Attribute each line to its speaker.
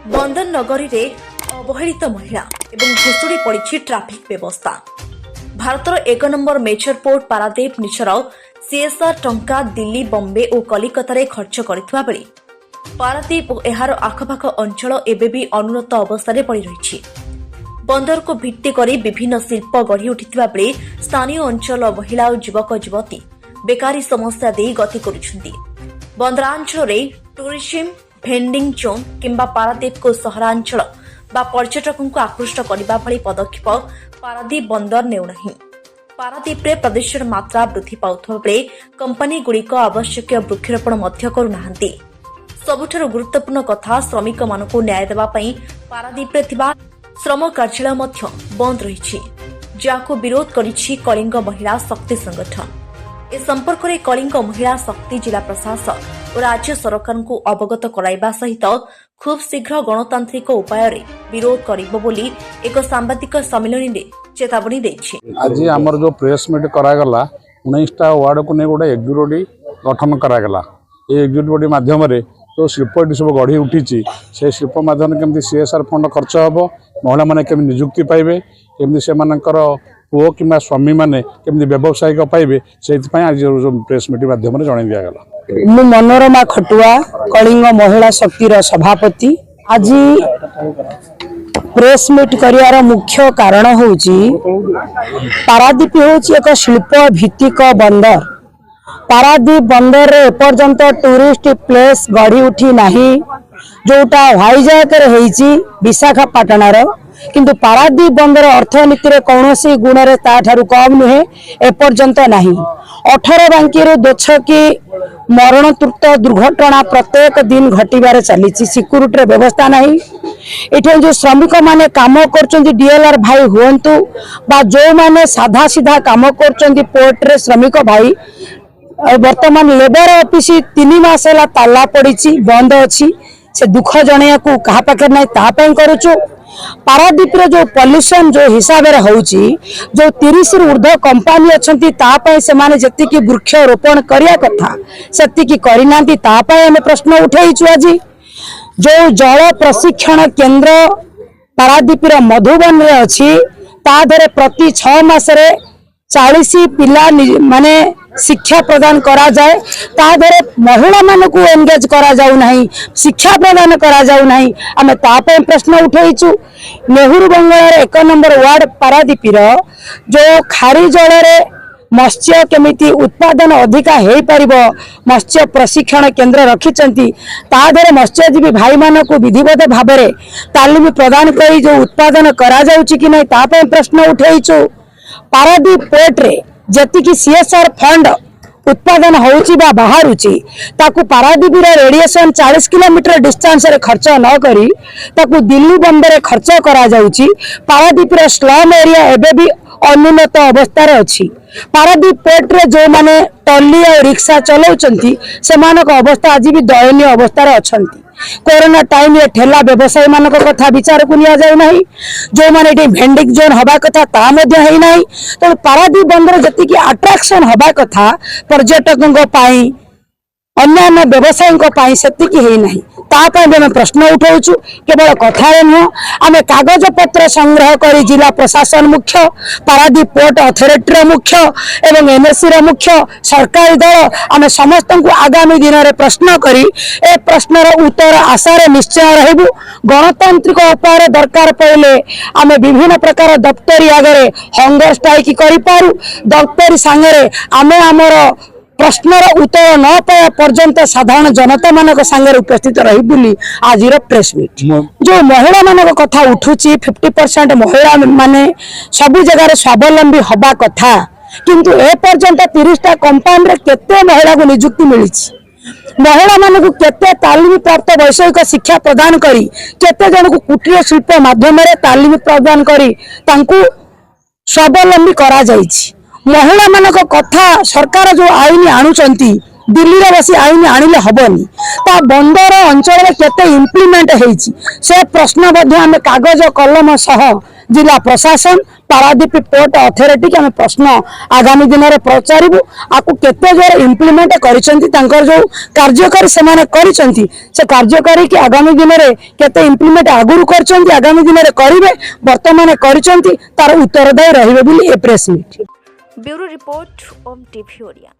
Speaker 1: बंदर नगरी रे अवहेलित महिला एवं घुषुड़ी पड़ी ट्राफिक व्यवस्था। भारतर 1 नंबर मेजर पोर्ट पारादीप निजर सीएसआर टंका दिल्ली बम्बे और कलिकता खर्च करथिबा बेले पारादीप और एहार आखपाख अंचल एबेबी अनुन्नत अवस्था पड़ी रही। बंदर को भित्ति करी विभिन्न शिल्प गढ़ी उठिथिबा बेले स्थानीय अंचल महिला और युवक युवती बेकारी समस्या दे गति करुछन्ति। बंदरांचल टूरिज्म भेंडिंग जोन किंबा पारादीप को सहरांचल बा पर्यटकों को आकृष्ट करने भली पदक्षेप पारादीप बंदर नेउनाही। पारादीप रे प्रदूषण मात्रा वृद्धि पाउथबा बेले कंपनी गुड़िक आवश्यक वृक्षरोपण मध्य करुनाहांती। सबुठारु गुरुत्वपूर्ण कथा श्रमिक मानकु न्याय देबा पई पारादीप रे थिबा श्रम कार्यालय मध्य बंद रहिछि, जाको विरोध करिछि कलिंग महिला शक्ति संगठन। ए संपर्क में कलिंग महिला शक्ति जिला प्रशासन और राज्य सरकार को अवगत कराइबा सहित खूब शीघ्र गणतांत्रिक उपाय विरोध करिबो बोली एक सांबादिक सम्मेलन में चेतावनी देछि।
Speaker 2: आज आमर जो प्रेस मीट करागला 19टा वार्ड को नहीं गोटे एग्जीक्यूटिव बॉडी गठन करागला। ये एग्जीक्यूटिव बॉडी माध्यम जो शिल्पटी सब गढ़ी उठी से शिल्प माध्यम केमती सीएसआर फंड खर्च हम महिला मैंने केमी निजुक्ति पाइबे केमती से पुओ कि स्वामी मैंने केमती व्यावसायिक पाइबे से आज प्रेस मीट माध्यम जन दिगला।
Speaker 3: मु मनोरमा खटुआ कलिंग महिला शक्तिर सभापति। आज प्रेस मीट करियार मुख्य कारण होची पारादीप होची एक शिल्प भित्तिक बंदर। पारादीप बंदर रे एपर्यंत टूरिस्ट प्लेस गढ़ी उठी नाही, जोटा वाइजाग रे विशाखापाटना किंतु पारादीप बंदर अर्थनीति रे कौनसी गुण रे ताठारु कम नुहे एपर्यंत नाही। 18 बांकी दोछकी मरण तुर्त दुर्घटना प्रत्येक दिन घटिबार चली। सिक्यूरिटी व्यवस्था नहीं। इठे जो श्रमिक माने काम करचंदी डीएलआर भाई हुंतु बा जो माने साधा सीधा काम करचंदी पोर्ट रे श्रमिक भाई वर्तमान लेबर ऑफिस 3 मास है ताला पड़ी बंद अच्छी से दुख जणिया को कहा पाखे ना तापाई करुचु। पारादीप रे जो पॉल्यूशन जो हिसाब रे होउची जो 30 रु ऊर्ध्व कंपनी अछंती तापाई से माने जति की वृक्ष रोपण करिया कथा सेति की करिनांती तापाई हम प्रश्न उठेइछु। आज जो जल प्रशिक्षण केंद्र पारादीप रे मधुबन रे अछि ता धरे प्रति 6 मास रे 40 पिला माने शिक्षा प्रदान करा जाए, ता धरे महिला मानक एंगेज करा जाऊ नहीं, शिक्षा प्रदान करा जाऊ नहीं। आमे तापे प्रश्न उठेइछु। नेहरू बंगलार 1 नंबर वार्ड पारादीप जो खारी जल रे मत्स्य केमिति उत्पादन अधिका हेई परिबो मत्स्य प्रशिक्षण केंद्र रखिचंती ता धरे मत्स्यजीवी भाई मानक विधिवत भाबरे तालीम प्रदान करी जो उत्पादन करा जाउची कि नै तापे प्रश्न उठेइछु। पारादीप पोर्ट रे जति की सीएसआर फंड उत्पादन होउची बा बाहरुची ताकू पारादीप रे रेडिएशन 40 किलोमीटर डिस्टेंस रे खर्च न करी ताकू दिल्ली बम्बे रे खर्च करा जाउची। पारादीप रे स्लम एरिया एबे भी अनुन्नत अवस्था रे अछि। पारादीप पोर्ट रे जो माने टल्ली और रिक्शा चलाउचंती सेमानक अवस्था आज भी दयनीय अवस्था रे अछंती। कोरोना टाइम ये ठेला व्यवसायी मानक कथा विचार को लिया जाए नहीं, जो माने एटी भेंडिंग जोन हबा कथा ता मध्य है नहीं। तो पारादीप बंदर जति की अट्रैक्शन हबा कथा पर्यटकों को पाई अन्य व्यवसायी को पाई सेति की है नहीं। तापा में प्रश्न उठाउछु केवल कथारे नुह आमे कागज पत्र संग्रह करी जिला प्रशासन मुख्य पारादीप पोर्ट अथॉरिटी रे मुख्य एवं एनएससी रे मुख्य सरकारी दल आमे समस्त को आगामी दिन रे प्रश्न करी ए प्रश्न रो उत्तर आशा रे निश्चय रहबु। गणतांत्रिक उपाय दरकार पड़े आमे विभिन्न प्रकार दफ्तरी आगे हंगर स्ट्राइक करि पारु। दफ्तरी सांगरे आमे आमर प्रश्नर उत्तर न पाया पर्यंत साधारण जनता मानक सांगे उपस्थित रही बोली आज प्रेस मीट। जो महिला मानक कथा उठुची 50% महिला माने सबु जगह स्वावलंबी हबा कथा किंतु ए पर्यंत 30टा कंपनी रे केते महिला को नियुक्ति मिली। महिला मानक केते तालीम प्राप्त वैषयिक शिक्षा प्रदान करी केते जन को कुटीर शिल्प माध्यम रे तालीम प्रदान करी तांकु स्वावलंबी करा जाइछि। महिला मानक कथा सरकार जो आईन आणुचंती दिल्ली रे बसी आईन आनिले हबनी ता बंदर अंचल रे केते इम्प्लीमेंट हेछि से प्रश्न मध्ये हम कागज कलम सह जिला प्रशासन पारादीप पोर्ट अथॉरिटी के हम प्रश्न आगामी दिन में पचारू आपको केते जोर इम्प्लीमेंट करिसेंती तांकर जो कार्यकारी से माने करिसेंती से कार्यकारी के आगामी दिन में केते इम्प्लीमेंट आगुरु करचंती आगामी दिन में करिवे वर्तमान करिसेंती तार उत्तरदायी रहिबे बोली ए प्रेस मीट
Speaker 1: ब्यूरो रिपोर्ट ओम टीवी ओडिया।